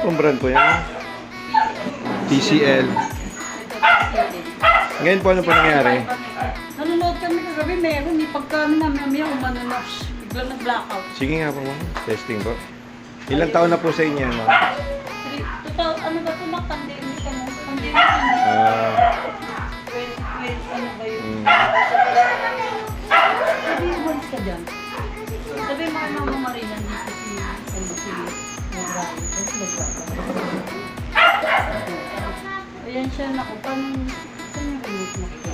pong brand po yan? TCL. Ngayon po ano po nangyari? Nanonood kami kagabi, meron. May pagkano na, may umano na. Biglang nag-blackout. Sige nga po ma'am. Testing po. Ilang taon na po sa inyo ma'am? Total, ano ba ito na? Pandemic ano? Pandemic ano? 2020, ano ba yun? Sabi yung umalis ka dyan. Sabi yung mga Mama Marina dito si, ano si, Negrano. Kasi Negrano. Ayan siya, naku, paano, saan yung remote na ito?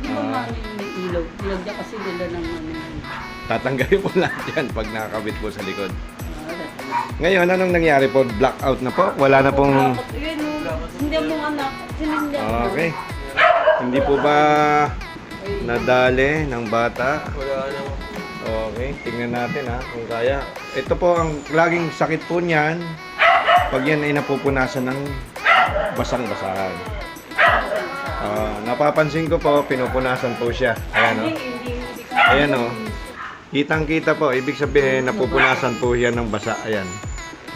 Di ba mami may ilaw? Ilaw niya kasi nila ng ano yun. Tatanggalin po lahat yan pag nakakabit po sa likod. Ngayon, anong nangyari po? Blackout na po? Wala na pong... Hindi mo anak. Sinindi ako. Okay. Hindi po ba nadali ng bata? Wala naman. Okay, tingnan natin ha, kung kaya. Ito po ang laging sakit po niyan pag yan ay napupunasan ng basang-basahan. Napapansin ko po, pinupunasan po siya. Ayan o. Ayan o. Kitang-kita po, ibig sabihin napupunasan po yan ng basa. Ayan.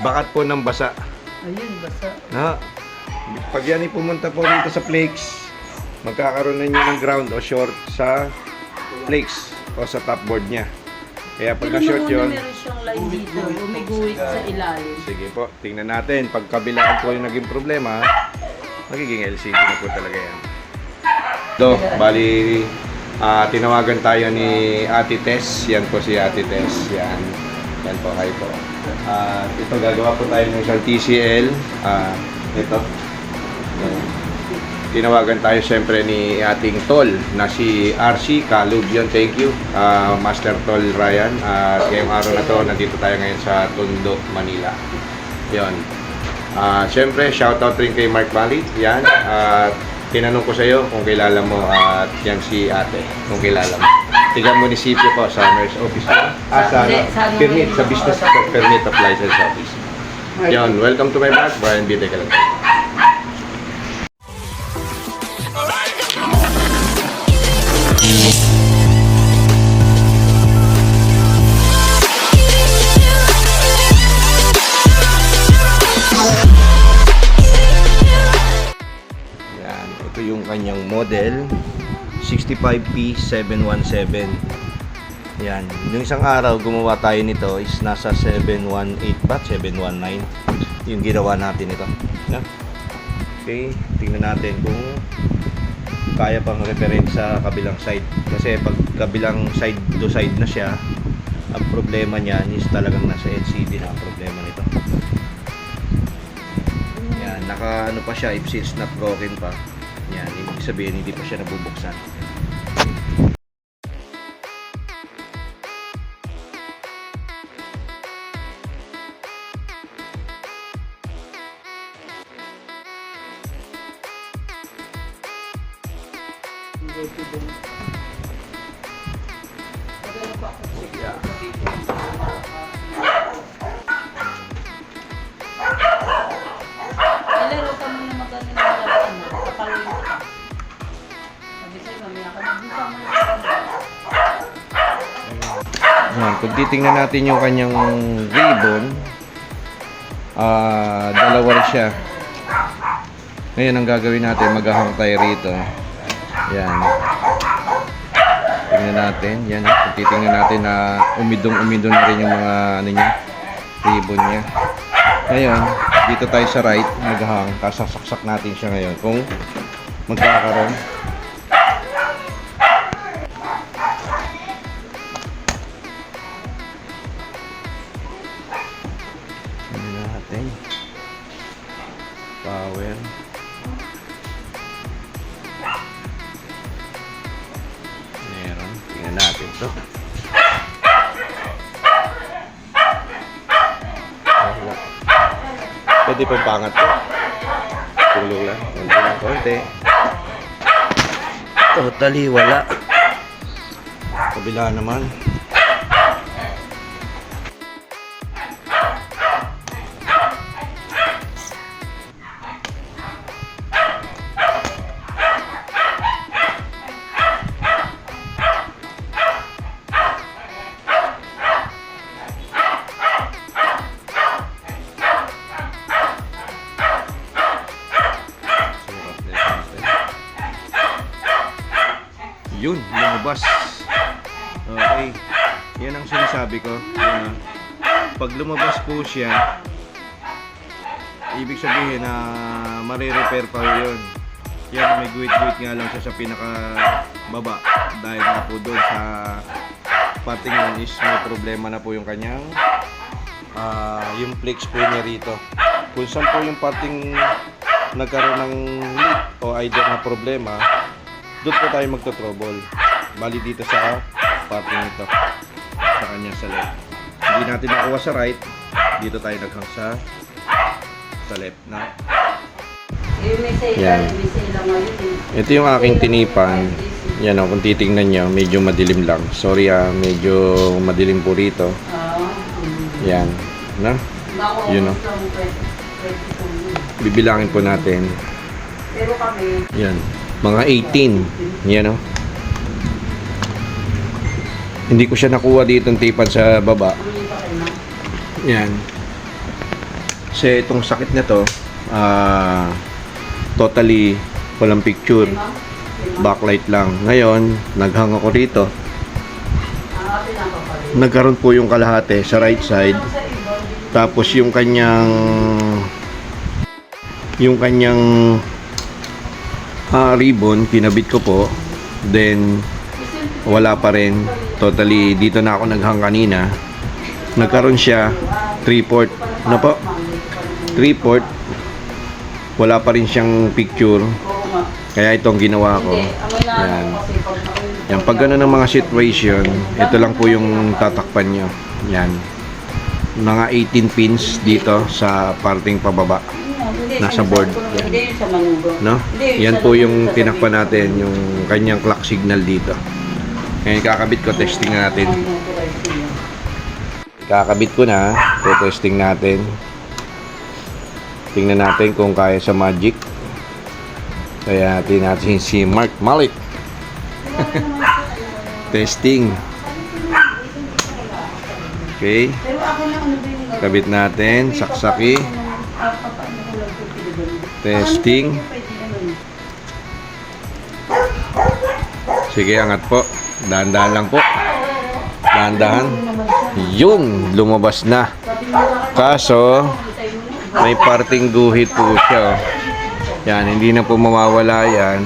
Bakat po ng basa. Ayun, basa. Na, pag yan ay pumunta po dito sa flakes, magkakaroon na niya ng ground o short sa flakes o sa top board niya. Kaya pagka short yun, meron siyang line dito, umiguhit sa ilalim. sige po, tingnan natin. Pag kabilaan po yung naging problema, magiging LCD na po talaga yan. So, bali, tinawagan tayo ni Ate Tess. Yan po si Ate Tess. Yan. Yan po, hi po. Ito, gagawa po tayo ng isang TCL. Ito. Tinawagan tayo siyempre ni ating tol na si RC Calub. Yun, thank you. Master Tol Ryan. Ngayong araw na to, nandito tayo ngayon sa Tondo, Manila. Yun. Siyempre, shoutout rin kay Mark Valit. Yan. Tinanong ko sa iyo kung kilala mo at yan si ate, kung kilala mo. Tigang munisipyo po sa nurse office. Sa permit, sa business permit of license office. Yun, welcome to my vlog. Brian B. Tekalang. Ito yung kanyang model 65P717. Yan, yung isang araw gumawa tayo nito is nasa 718 ba? 719 yung ginawa natin ito. Yeah. Okay, tingnan natin kung kaya pang reference sa kabilang side. Kasi pag kabilang side to side na siya, ang problema niyan is talagang nasa LCD na ang problema nito. Yan, naka ano pa siya, if seals not broken pa. Yan, ibig sabihin hindi pa siya nabubuksan. Yeah. Ilaro ka muna magano na laban na. Kapaloy ka. Sabi sa'yo, mamaya ka nagbuka mo na. Yan, kung titingnan natin yung kanyang ribbon, dalawa rin siya. Ngayon, ang gagawin natin, maghahang tayo rito. Yan. Tingnan natin. Yan, kung titingnan natin na umidong-umidong na rin yung mga ano niya, ribbon niya. Ngayon, dito tayo sa right, maghahang. Kasasaksak natin siya ngayon kung magkakaroon. Power. Meron. Tingnan natin ito. Pwede pang pangat to. Tulong lang. Konti lang konti. Totally wala. Kabila naman. lumabas. Okay. Yan ang sinasabi ko. Yan, pag lumabas po siya, ibig sabihin na marirepair pa yun. Yan, may guwit-guwit nga lang siya sa pinakababa. Dahil nga po doon sa parting yun is may problema na po yung kanyang yung flex po niya rito. Kung saan po yung parting nagkaroon ng leak o either na problema, doon po tayo magto-trouble. Bali dito sa parting ito, sa kanya sa left. Hindi natin nakuha sa right, dito tayo naghang sa left na. Yan. Ito yung aking tinipan. Yan o, kung titingnan nyo, medyo madilim lang. Sorry medyo madilim po rito. Yan. Na? Yun o. Bibilangin po natin. Yan. Mga 18. Yan o. Hindi ko siya nakuha dito ng tipan sa baba. Yan. Kasi itong sakit na to, totally walang picture. Backlight lang. Ngayon, naghang ako rito. Nagkaroon po yung kalahati sa right side. Tapos yung kanyang ribbon, kinabit ko po. Then, wala pa rin. Totally, dito na ako naghang kanina. Nagkaroon siya 3/4. Ano po? 3/4. Wala pa rin siyang picture. Kaya itong ginawa ko. Yan. Yan. Pag gano'n ng mga situation, ito lang po yung tatakpan nyo. Yan. Mga 18 pins dito sa parting pababa. Nasa board. Yan. No? Yan po yung tinakpan natin, yung kanyang clock signal dito. Ngayon kakabit ko, testing natin. Kakabit ko na, testing natin. Tingnan natin kung kaya sa Magic. Kaya natin si Mark Malik. Testing. Okay. Kabit natin, saksaki. Testing. Sige, angat po. Dahan-dahan lang po. Dahan-dahan. Yun, lumabas na. Kaso, may parting guhit po siya. Yan, hindi na po mawawala yan.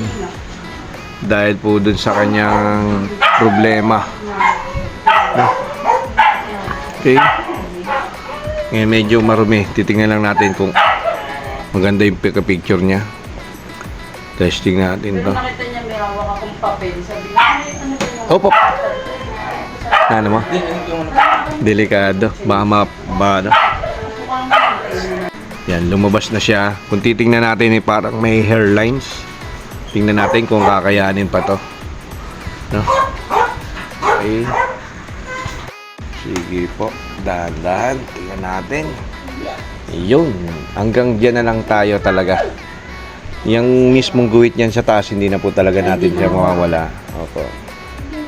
Dahil po dun sa kanyang problema. Okay. Ngayon medyo marumi. Titingnan lang natin kung maganda yung picture niya. Testing natin to. Nakita niya may hawak akong papel. Sabi niya, ano ba yung... Hop, hop. Ano mo? Delikado. Baka ano? Yan, lumabas na siya. Kung titingnan natin, parang may hairlines. Tingnan natin kung kakayanin pa to. No? Okay. Sige po. Dahan-dahan. Tingnan natin. Yun. Hanggang dyan na lang tayo talaga. Yung mismong guhit niyan sa taas, hindi na po talaga natin siya mawawala. Opo.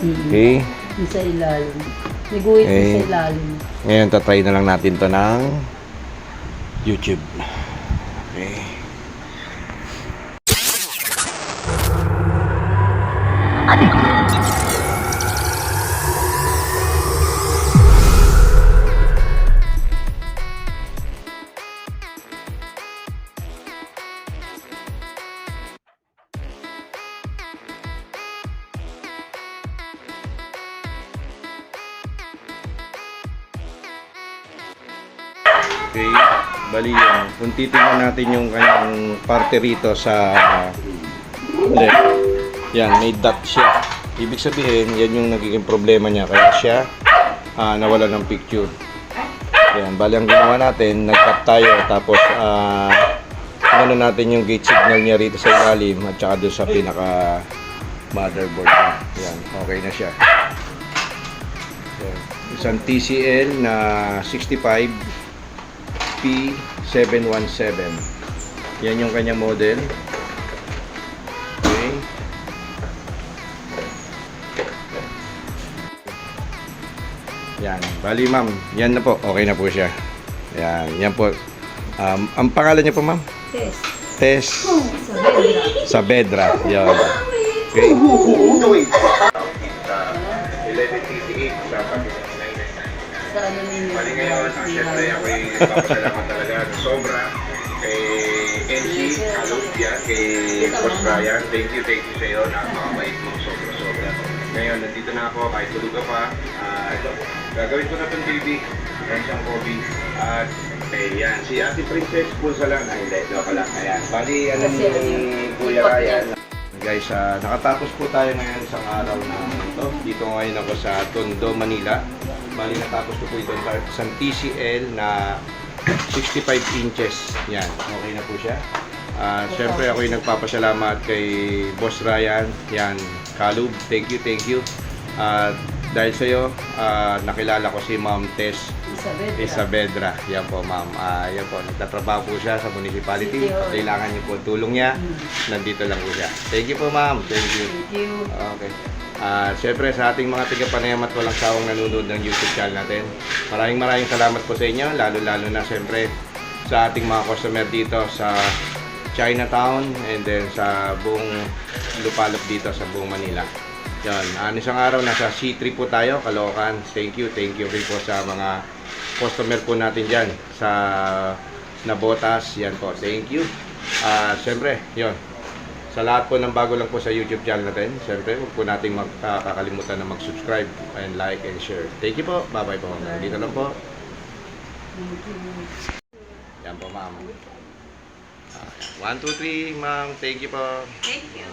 Okay. Sa ilalim. May guhit sa ilalim. Ngayon, tatry na lang natin to ng YouTube. Okay. Okay, bali yun. Kung titingnan natin yung kanyang parte rito sa left, yan, may dot siya. Ibig sabihin, yan yung nagiging problema niya. Kaya siya nawala ng picture. Yan, bali ang ginawa natin, nag-cut tayo. Tapos, ano natin yung gate signal niya rito sa ilalim at saka doon sa pinaka motherboard niya. Yan, okay na siya. Yan. Isang TCL na 65 P717. Yan yung kanyang model. Okay. Yan. Bali ma'am, yan na po. Okay na po siya. Yan. Yan po. Ang pangalan niya po ma'am? Tess. Tess Sa bedra. Saavedra. Yan. Okay. Sa ano ninyo? Bali ngayon, syempre ako'y nagpapasalamat talaga ng sobra kay NC, Alubia, kay Boss Ryan. Thank you sa iyo. Napakabait mo, sobra. Ngayon, nandito na ako, kahit tulog ka pa. Gagawin ko na itong TV. Yan siyang Kobe. At, yan, si Ate Princess, pulsa lang. Ay, hindi, joke lang. Ayan, bali, alam ni Kuya Ryan. Guys, nakatapos po tayo ngayon sa araw na ito. Dito ngayon ako sa Tondo, Manila. Bali, natapos ko po ito sa isang TCL na 65 inches. Yan, okay na po siya. Siyempre, ako'y nagpapasalamat kay Boss Ryan. Yan, Kalub, thank you. Dahil sa iyo, nakilala ko si Ma'am Tess Isabedra. Yan po, ma'am. Yan po, nagtatrabaho po siya sa municipality. Kailangan niyo po tulong niya. Nandito lang po siya. Thank you po, ma'am. Thank you. Okay. Siyempre sa ating mga tiga-panayam at walang sawang nanonood ng YouTube channel natin. Maraming salamat po sa inyo. Lalo na siyempre sa ating mga customer dito sa Chinatown and then sa buong Lupalop dito sa buong Manila. Yan, isang araw nasa C3 po tayo, Caloocan. Thank you rin po sa mga customer po natin dyan sa Nabotas. Yan po, thank you. Siyempre, yun. Sa lahat po ng bago lang po sa YouTube channel natin, siyempre, huwag po nating kakalimutan na mag-subscribe and like and share. Thank you po. Bye-bye po. Dito lang po. Yan po, ma'am. 1, 2, 3, ma'am. Thank you po. Thank you.